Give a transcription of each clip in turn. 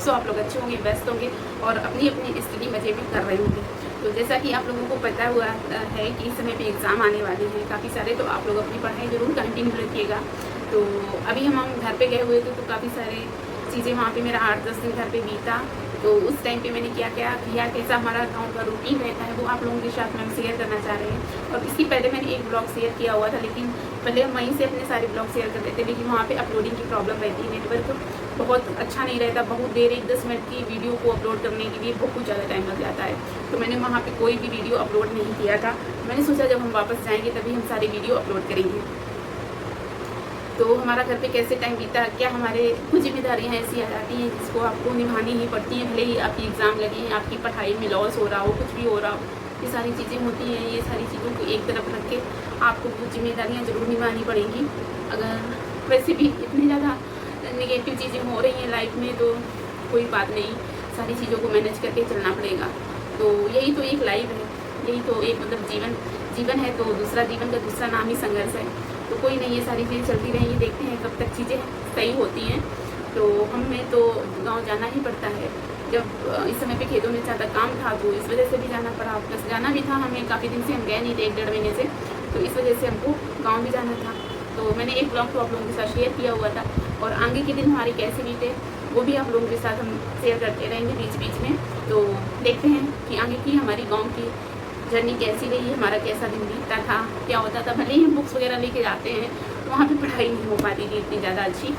Hopes आप लोग अच्छे होंगे, बेस्ट होंगे और अपनी अपनी स्टडी मज़े में कर रहे होंगे। तो जैसा कि आप लोगों को पता हुआ है कि इस समय पे एग्ज़ाम आने वाले हैं काफ़ी सारे, तो आप लोग अपनी पढ़ाई ज़रूर कंटिन्यू रखिएगा। तो अभी हम घर पे गए हुए थे तो काफ़ी सारे चीज़ें वहाँ पे मेरा 8-10 दिन घर पे बीता। तो उस टाइम पे मैंने क्या क्या किया, कैसा हमारा गाँव का रूटीन रहता है, वो आप लोगों के साथ में हम शेयर करना चाह रहे हैं। और इसकी पहले मैंने एक ब्लॉग शेयर किया हुआ था, लेकिन पहले हम वहीं से अपने सारे ब्लॉग शेयर करते थे, लेकिन वहाँ पे अपलोडिंग की प्रॉब्लम रहती है, नेटवर्क बहुत अच्छा नहीं रहता, बहुत देर 1-10 मिनट की वीडियो को अपलोड करने के लिए बहुत ज़्यादा टाइम लग जाता है। तो मैंने वहाँ पे कोई भी वीडियो अपलोड नहीं किया था। मैंने सोचा जब हम वापस जाएंगे तभी हम सारी वीडियो अपलोड करेंगे। तो हमारा घर पे कैसे टाइम बीता, क्या हमारे कुछ जिम्मेदारियाँ ऐसी आ जाती हैं जिसको आपको निभानी ही पड़ती हैं, भले ही आपकी एग्ज़ाम लगे हैं, आपकी पढ़ाई में लॉस हो रहा हो, कुछ भी हो रहा हो, ये सारी चीज़ें होती हैं। ये सारी चीज़ों को एक तरफ रख के आपको कुछ जिम्मेदारियाँ ज़रूर निभानी पड़ेंगी। अगर वैसे भी इतनी ज़्यादा नेगेटिव चीज़ें हो रही हैं लाइफ में तो कोई बात नहीं, सारी चीज़ों को मैनेज करके चलना पड़ेगा। तो यही तो एक लाइफ है, यही तो एक मतलब जीवन है। तो दूसरा जीवन का दूसरा नाम ही संघर्ष है। तो कोई नहीं, ये सारी चीज़ें चलती रहेंगी, देखते हैं कब तक चीज़ें सही होती हैं। तो हमें तो गांव जाना ही पड़ता है। जब इस समय पे खेतों में ज़्यादा काम था तो इस वजह से भी जाना पड़ा, प्लस जाना भी था हमें, काफ़ी दिन से हम गए नहीं थे, 1-1.5 महीने से, तो इस वजह से हमको गाँव भी जाना था। तो मैंने एक ब्लॉग तो आप लोगों के साथ शेयर किया हुआ था, और आगे के दिन हमारे कैसे बीते वो भी आप लोगों के साथ हम शेयर करते रहेंगे बीच बीच में। तो देखते हैं कि आगे की हमारी गाँव की जर्नी कैसी रही, हमारा कैसा दिन बीतता था, क्या होता था। भले ही हम बुक्स वगैरह लेके जाते हैं तो वहाँ पे पढ़ाई नहीं हो पाती थी इतनी ज़्यादा अच्छी।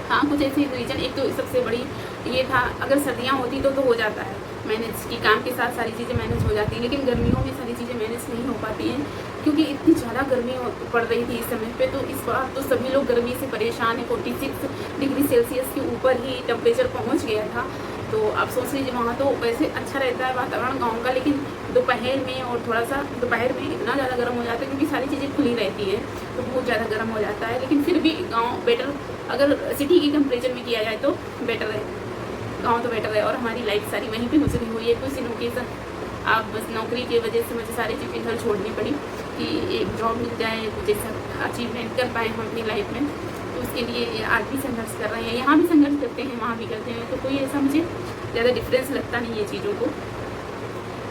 हाँ, कुछ ऐसे रीज़न, एक तो सबसे बड़ी ये था, अगर सर्दियाँ होती तो हो जाता है मैनेज, कि काम के साथ सारी चीज़ें मैनेज हो जाती हैं, लेकिन गर्मियों में सारी चीज़ें मैनेज नहीं हो पाती हैं क्योंकि इतनी ज़्यादा गर्मी पड़ रही थी इस समय पे। तो इस बार तो सभी लोग गर्मी से परेशान है, 46 डिग्री सेल्सियस के ऊपर ही टेम्परेचर पहुँच गया था। तो आप सोच लीजिए, वहाँ तो वैसे अच्छा रहता है वातावरण गाँव का, लेकिन दोपहर में और थोड़ा सा दोपहर में इतना ज़्यादा गर्म हो जाता है क्योंकि सारी चीज़ें खुली रहती है, तो बहुत ज़्यादा गर्म हो जाता है। लेकिन फिर भी गाँव बेटर, अगर सिटी की कंपेरिजन में किया जाए तो बेटर है, गाँव तो बेटर है। और हमारी लाइफ सारी वहीं पे गुजरी हुई है। कुछ दिनों के आप बस नौकरी की वजह से मुझे सारी चीज़ें घर छोड़नी पड़ी कि एक जॉब मिल जाए, कुछ ऐसा अचीवमेंट कर पाए हम अपनी लाइफ में। तो उसके लिए आज भी संघर्ष कर रहे हैं, यहाँ भी संघर्ष करते हैं, वहाँ भी करते हैं। तो कोई ऐसा मुझे ज़्यादा डिफरेंस लगता नहीं है चीज़ों को,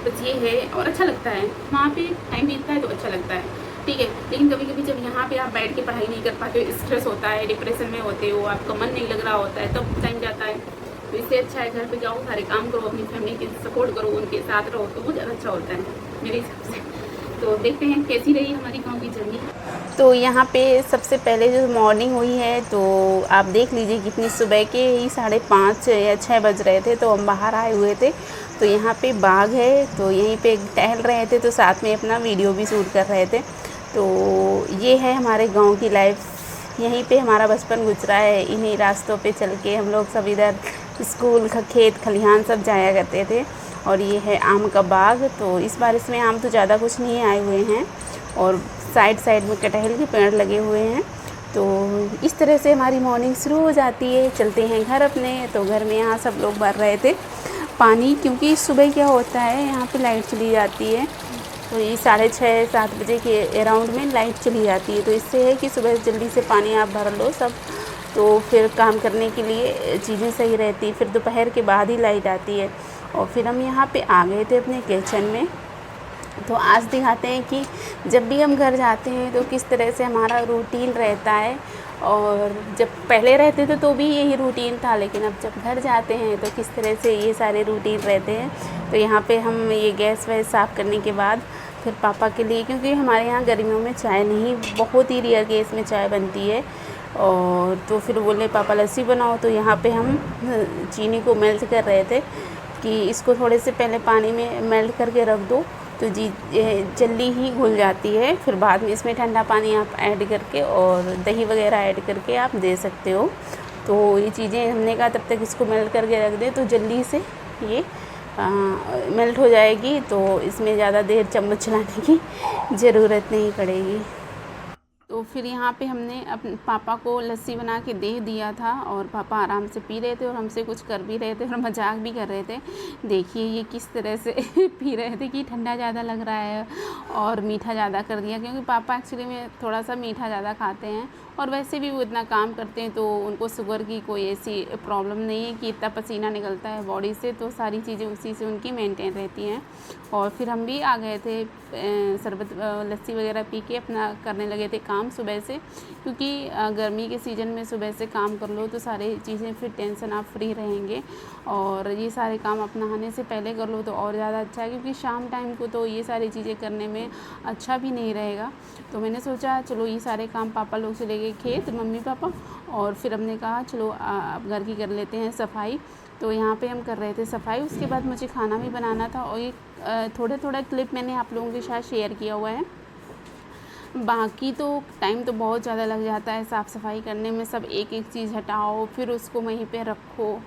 बस ये है। और अच्छा लगता है, वहाँ पे टाइम बीतता है तो अच्छा लगता है, ठीक है। लेकिन कभी कभी जब यहाँ पे आप बैठ के पढ़ाई नहीं कर पाते हो, स्ट्रेस होता है, डिप्रेशन में होते हो, आपका मन नहीं लग रहा होता है, तब टाइम जाता है। तो इससे अच्छा है घर पे जाओ, सारे काम करो, अपनी फैमिली के सपोर्ट करो, उनके साथ रहो, तो वो ज़्यादा अच्छा होता है मेरे हिसाब से। तो देखते हैं कैसी रही हमारी गाँव की जर्नी। तो यहाँ पे सबसे पहले जो मॉर्निंग हुई है तो आप देख लीजिए कितनी, सुबह के ही 5:30 या 6 बज रहे थे, तो हम बाहर आए हुए थे। तो यहाँ पे बाग है, तो यहीं पे टहल रहे थे, तो साथ में अपना वीडियो भी शूट कर रहे थे। तो ये है हमारे गांव की लाइफ, यहीं पे हमारा बचपन गुजरा है। इन्हीं रास्तों पे चल के हम लोग सब इधर स्कूल, खेत खलिहान सब जाया करते थे। और ये है आम का बाग। तो इस बार इसमें आम तो ज़्यादा कुछ नहीं आए हुए हैं, और साइड साइड में कटहल के पेड़ लगे हुए हैं। तो इस तरह से हमारी मॉर्निंग शुरू हो जाती है। चलते हैं घर अपने। तो घर में यहाँ सब लोग भर रहे थे पानी, क्योंकि सुबह क्या होता है यहाँ पे लाइट चली जाती है, तो ये 6:30-7 बजे के अराउंड में लाइट चली जाती है। तो इससे है कि सुबह जल्दी से पानी आप भर लो सब, तो फिर काम करने के लिए चीज़ें सही रहती है। फिर दोपहर के बाद ही लाइट आती है। और फिर हम यहाँ पे आ गए थे अपने किचन में। तो आज दिखाते हैं कि जब भी हम घर जाते हैं तो किस तरह से हमारा रूटीन रहता है। और जब पहले रहते थे तो भी यही रूटीन था, लेकिन अब जब घर जाते हैं तो किस तरह से ये सारे रूटीन रहते हैं। तो यहाँ पे हम ये गैस वैस साफ़ करने के बाद फिर पापा के लिए, क्योंकि हमारे यहाँ गर्मियों में चाय नहीं, बहुत ही रेयर केस में चाय बनती है, और तो फिर बोले पापा लस्सी बनाओ। तो यहाँ पे हम चीनी को मेल्ट कर रहे थे कि इसको थोड़े से पहले पानी में मेल्ट करके रख दो तो जल्दी ही घुल जाती है। फिर बाद में इसमें ठंडा पानी आप ऐड करके और दही वगैरह ऐड करके आप दे सकते हो। तो ये चीज़ें हमने कहा तब तक इसको मेल्ट करके रख दें तो जल्दी से ये मेल्ट हो जाएगी, तो इसमें ज़्यादा देर चम्मच चलाने की ज़रूरत नहीं पड़ेगी। तो फिर यहाँ पे हमने अपने पापा को लस्सी बना के दे दिया था और पापा आराम से पी रहे थे और हमसे कुछ कर भी रहे थे और मजाक भी कर रहे थे। देखिए ये किस तरह से पी रहे थे कि ठंडा ज़्यादा लग रहा है और मीठा ज़्यादा कर दिया, क्योंकि पापा एक्चुअली में थोड़ा सा मीठा ज़्यादा खाते हैं और वैसे भी वो इतना काम करते हैं तो उनको शुगर की कोई ऐसी प्रॉब्लम नहीं है कि इतना पसीना निकलता है बॉडी से, तो सारी चीज़ें उसी से उनकी मेंटेन रहती हैं। और फिर हम भी आ गए थे शरबत लस्सी वगैरह पी के अपना करने लगे थे काम सुबह से, क्योंकि गर्मी के सीज़न में सुबह से काम कर लो तो सारी चीज़ें फिर टेंशन आप फ्री रहेंगे और ये सारे काम अपना नहाने से पहले कर लो तो और ज़्यादा अच्छा है, क्योंकि शाम टाइम को तो ये सारी चीज़ें करने में अच्छा भी नहीं रहेगा। तो मैंने सोचा चलो ये सारे काम पापा लोग चले गए खेत, मम्मी पापा, और फिर हमने कहा चलो अब घर की कर लेते हैं सफाई। तो यहाँ पे हम कर रहे थे सफाई। उसके बाद मुझे खाना भी बनाना था और ये थोड़ा क्लिप मैंने आप लोगों के साथ शेयर किया हुआ है। बाकी तो टाइम तो बहुत ज़्यादा लग जाता है साफ़ सफाई करने में, सब एक एक चीज़ हटाओ फिर उसको वहीं पे रखो,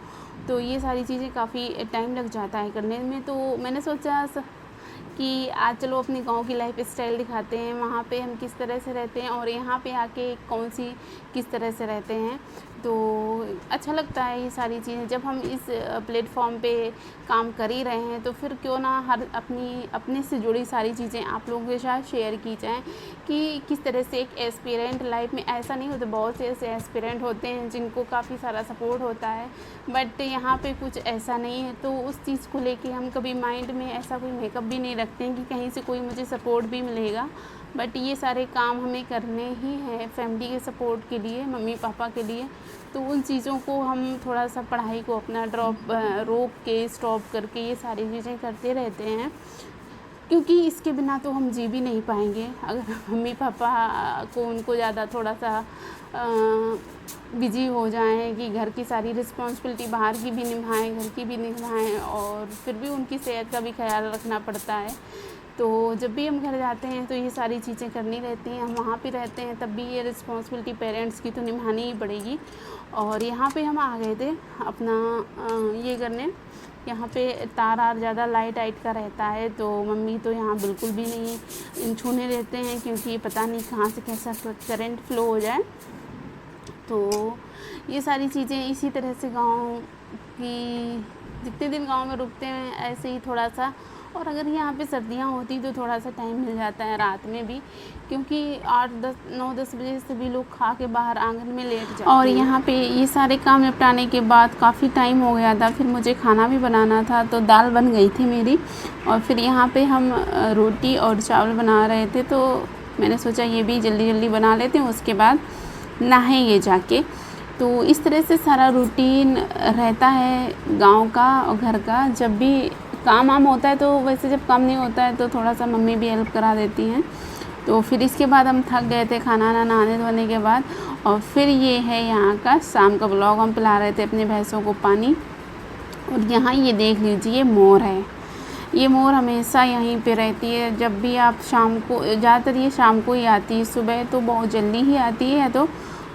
तो ये सारी चीज़ें काफ़ी टाइम लग जाता है करने में। तो मैंने सोचा कि आज चलो अपनी गांव की लाइफ स्टाइल दिखाते हैं, वहाँ पे हम किस तरह से रहते हैं और यहाँ पे आके कौन सी किस तरह से रहते हैं। तो अच्छा लगता है ये सारी चीज़ें, जब हम इस प्लेटफॉर्म पे काम कर ही रहे हैं तो फिर क्यों ना हर अपने से जुड़ी सारी चीज़ें आप लोगों के साथ शेयर की जाएं कि किस तरह से एक एस्पिरेंट लाइफ में, ऐसा नहीं होता, बहुत से ऐसे एस्पिरेंट होते हैं जिनको काफ़ी सारा सपोर्ट होता है, बट यहाँ पे कुछ ऐसा नहीं है। तो उस चीज़ को लेके हम कभी माइंड में ऐसा कोई मेकअप भी नहीं रखते हैं कि कहीं से कोई मुझे सपोर्ट भी मिलेगा, बट ये सारे काम हमें करने ही हैं फैमिली के सपोर्ट के लिए, मम्मी पापा के लिए। तो उन चीज़ों को हम थोड़ा सा पढ़ाई को अपना रोक के स्टॉप करके ये सारी चीज़ें करते रहते हैं, क्योंकि इसके बिना तो हम जी भी नहीं पाएंगे। अगर मम्मी पापा को उनको ज़्यादा थोड़ा सा बिजी हो जाएं कि घर की सारी रिस्पॉन्सिबिलिटी बाहर की भी निभाएं, घर की भी निभाएं, और फिर भी उनकी सेहत का भी ख्याल रखना पड़ता है। तो जब भी हम घर जाते हैं तो ये सारी चीज़ें करनी रहती हैं। हम वहाँ पे रहते हैं तब भी ये रिस्पॉन्सिबिलिटी पेरेंट्स की तो निभानी ही पड़ेगी। और यहाँ पे हम आ गए थे अपना ये करने, यहाँ पे तार ज़्यादा लाइट का रहता है, तो मम्मी तो यहाँ बिल्कुल भी नहीं छूने देते हैं, क्योंकि पता नहीं कहाँ से कैसा करंट फ्लो हो जाए। तो ये सारी चीज़ें इसी तरह से गाँव की, जितने दिन गाँव में रुकते हैं ऐसे ही थोड़ा सा, और अगर यहाँ पे सर्दियाँ होती तो थोड़ा सा टाइम मिल जाता है रात में भी, क्योंकि 8-9-10 बजे से भी लोग खा के बाहर आंगन में लेट जाते हैं। और यहाँ पे ये सारे काम निपटाने के बाद काफ़ी टाइम हो गया था, फिर मुझे खाना भी बनाना था, तो दाल बन गई थी मेरी, और फिर यहाँ पे हम रोटी और चावल बना रहे थे, तो मैंने सोचा ये भी जल्दी जल्दी बना लेते हैं, उसके बाद नहाएंगे जाके। तो इस तरह से सारा रूटीन रहता है गाँव का और घर का। जब भी काम वाम होता है तो वैसे जब काम नहीं होता है तो थोड़ा सा मम्मी भी हेल्प करा देती हैं। तो फिर इसके बाद हम थक गए थे खाना नहाने धोने के बाद, और फिर ये है यहाँ का शाम का ब्लॉग। हम पिला रहे थे अपने भैंसों को पानी, और यहाँ ये देख लीजिए मोर है। ये मोर हमेशा यहीं पे रहती है, जब भी आप शाम को, ज़्यादातर ये शाम को ही आती है, सुबह तो बहुत जल्दी ही आती है, तो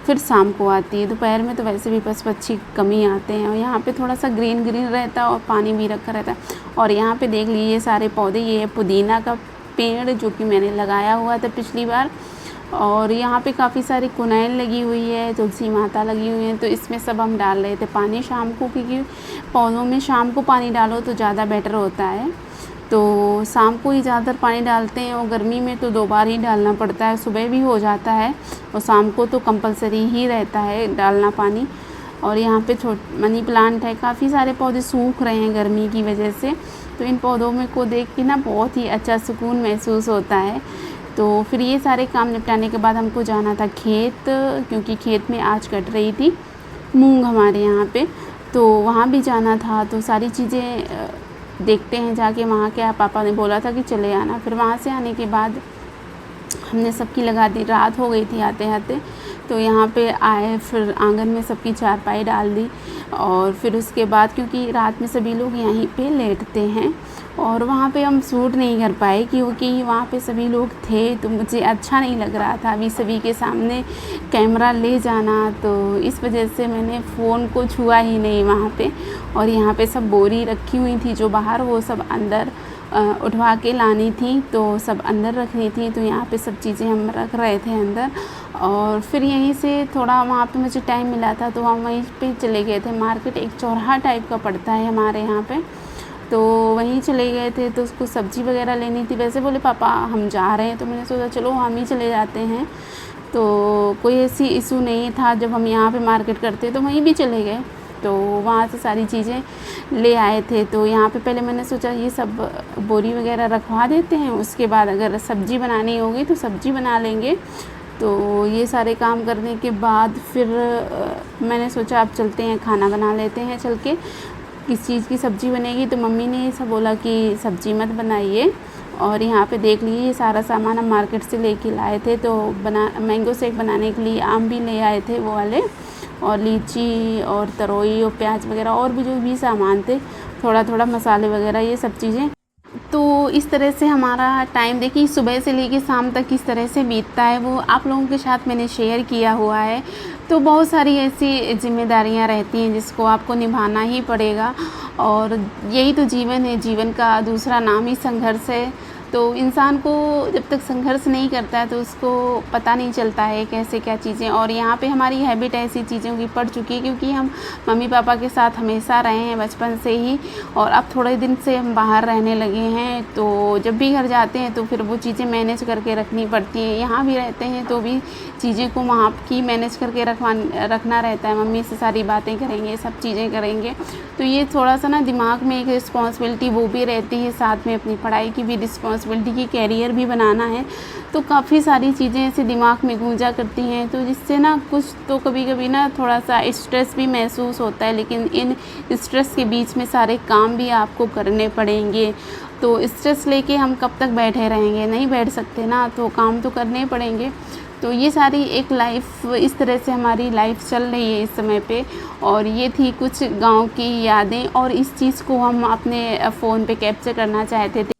फिर शाम को आती है। दोपहर में तो वैसे भी पशु पक्षी कम ही आते हैं, और यहाँ पे थोड़ा सा ग्रीन रहता है और पानी भी रखा रहता है। और यहाँ पे देख लीजिए सारे पौधे, ये है पुदीना का पेड़ जो कि मैंने लगाया हुआ था पिछली बार, और यहाँ पे काफ़ी सारी कुनैल लगी हुई है, तुलसी माता लगी हुई है, तो इसमें सब हम डाल रहे थे पानी शाम को, क्योंकि पौधों में शाम को पानी डालो तो ज़्यादा बेटर होता है। तो शाम को ही ज़्यादातर पानी डालते हैं, और गर्मी में तो 2 बार ही डालना पड़ता है, सुबह भी हो जाता है और शाम को तो कंपलसरी ही रहता है डालना पानी। और यहाँ पे मनी प्लांट है, काफ़ी सारे पौधे सूख रहे हैं गर्मी की वजह से, तो इन पौधों में को देख के ना बहुत ही अच्छा सुकून महसूस होता है। तो फिर ये सारे काम निपटाने के बाद हमको जाना था खेत, क्योंकि खेत में आज कट रही थी मूंग हमारे यहाँ पे, तो वहाँ भी जाना था। तो सारी चीज़ें देखते हैं जाके, वहाँ क्या पापा ने बोला था कि चले आना। फिर वहाँ से आने के बाद हमने सबकी लगा दी, रात हो गई थी आते आते, तो यहाँ पे आए, फिर आंगन में सबकी चारपाई डाल दी, और फिर उसके बाद क्योंकि रात में सभी लोग यहीं पे लेटते हैं, और वहाँ पे हम शूट नहीं कर पाए क्योंकि वहाँ पे सभी लोग थे, तो मुझे अच्छा नहीं लग रहा था अभी सभी के सामने कैमरा ले जाना, तो इस वजह से मैंने फ़ोन को छुआ ही नहीं वहाँ पे। और यहाँ पे सब बोरी रखी हुई थी जो बाहर, वो सब अंदर उठवा के लानी थी, तो सब अंदर रखनी थी, तो यहाँ पे सब चीज़ें हम रख रहे थे अंदर। और फिर यहीं से थोड़ा वहाँ पे मुझे टाइम मिला था तो हम वहीं पे चले गए थे मार्केट। एक चौराहा टाइप का पड़ता है हमारे यहाँ पे, तो वहीं चले गए थे। तो उसको सब्ज़ी वगैरह लेनी थी। वैसे बोले पापा हम जा रहे हैं, तो मैंने सोचा चलो हम ही चले जाते हैं। तो कोई ऐसी इशू नहीं था, जब हम यहाँ पे मार्केट करते तो वहीं भी चले गए। तो वहाँ से सारी चीज़ें ले आए थे। तो यहाँ पे पहले मैंने सोचा ये सब बोरी वगैरह रखवा देते हैं, उसके बाद अगर सब्ज़ी बनानी होगी तो सब्ज़ी बना लेंगे। तो ये सारे काम करने के बाद फिर मैंने सोचा अब चलते हैं, खाना बना लेते हैं चल के। किस चीज़ की सब्ज़ी बनेगी, तो मम्मी ने सब बोला कि सब्ज़ी मत बनाइए। और यहाँ पे देख लीजिए ये सारा सामान हम मार्केट से लेके लाए थे। तो मैंगो शेक बनाने के लिए आम भी ले आए थे वो वाले, और लीची और तरोई और प्याज वगैरह और भी जो भी सामान थे, थोड़ा थोड़ा मसाले वगैरह ये सब चीज़ें। तो इस तरह से हमारा टाइम देखिए सुबह से लेके शाम तक किस तरह से बीतता है वो आप लोगों के साथ मैंने शेयर किया हुआ है। तो बहुत सारी ऐसी जिम्मेदारियां रहती हैं जिसको आपको निभाना ही पड़ेगा, और यही तो जीवन है। जीवन का दूसरा नाम ही संघर्ष है। तो इंसान को जब तक संघर्ष नहीं करता है तो उसको पता नहीं चलता है कैसे क्या चीज़ें। और यहाँ पे हमारी हैबिट ऐसी चीज़ों की पड़ चुकी है, क्योंकि हम मम्मी पापा के साथ हमेशा रहे हैं बचपन से ही, और अब थोड़े दिन से हम बाहर रहने लगे हैं। तो जब भी घर जाते हैं तो फिर वो चीज़ें मैनेज करके रखनी पड़ती हैं। यहाँ भी रहते हैं तो भी चीज़ें को वहाँ की मैनेज करके रखना रहता है। मम्मी से सारी बातें करेंगे, सब चीज़ें करेंगे। तो ये थोड़ा सा ना दिमाग में एक रिस्पॉन्सिबिलिटी वो भी रहती है, साथ में अपनी पढ़ाई की भी रिस्पॉन्सिबिलिटी की, कैरियर भी बनाना है। तो काफ़ी सारी चीज़ें ऐसे दिमाग में गूंजा करती हैं, तो जिससे ना कुछ तो कभी कभी ना थोड़ा सा स्ट्रेस भी महसूस होता है। लेकिन इन स्ट्रेस के बीच में सारे काम भी आपको करने पड़ेंगे। तो स्ट्रेस लेके हम कब तक बैठे रहेंगे, नहीं बैठ सकते ना, तो काम तो करने पड़ेंगे। तो ये सारी एक लाइफ, इस तरह से हमारी लाइफ चल रही है इस समय पे। और ये थी कुछ गांव की यादें, और इस चीज़ को हम अपने फ़ोन पे कैप्चर करना चाहते थे।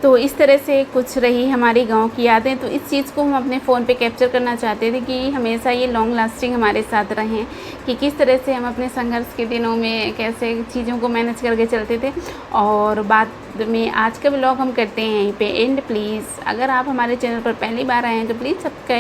तो इस तरह से कुछ रही हमारी गांव की यादें। तो इस चीज़ को हम अपने फ़ोन पे कैप्चर करना चाहते थे कि हमेशा ये लॉन्ग लास्टिंग हमारे साथ रहें, कि किस तरह से हम अपने संघर्ष के दिनों में कैसे चीज़ों को मैनेज करके चलते थे। और बाद में आज का व्लॉग हम करते हैं यहीं पे एंड। प्लीज़ अगर आप हमारे चैनल पर पहली बार आए हैं तो प्लीज़ सब्सक्राइब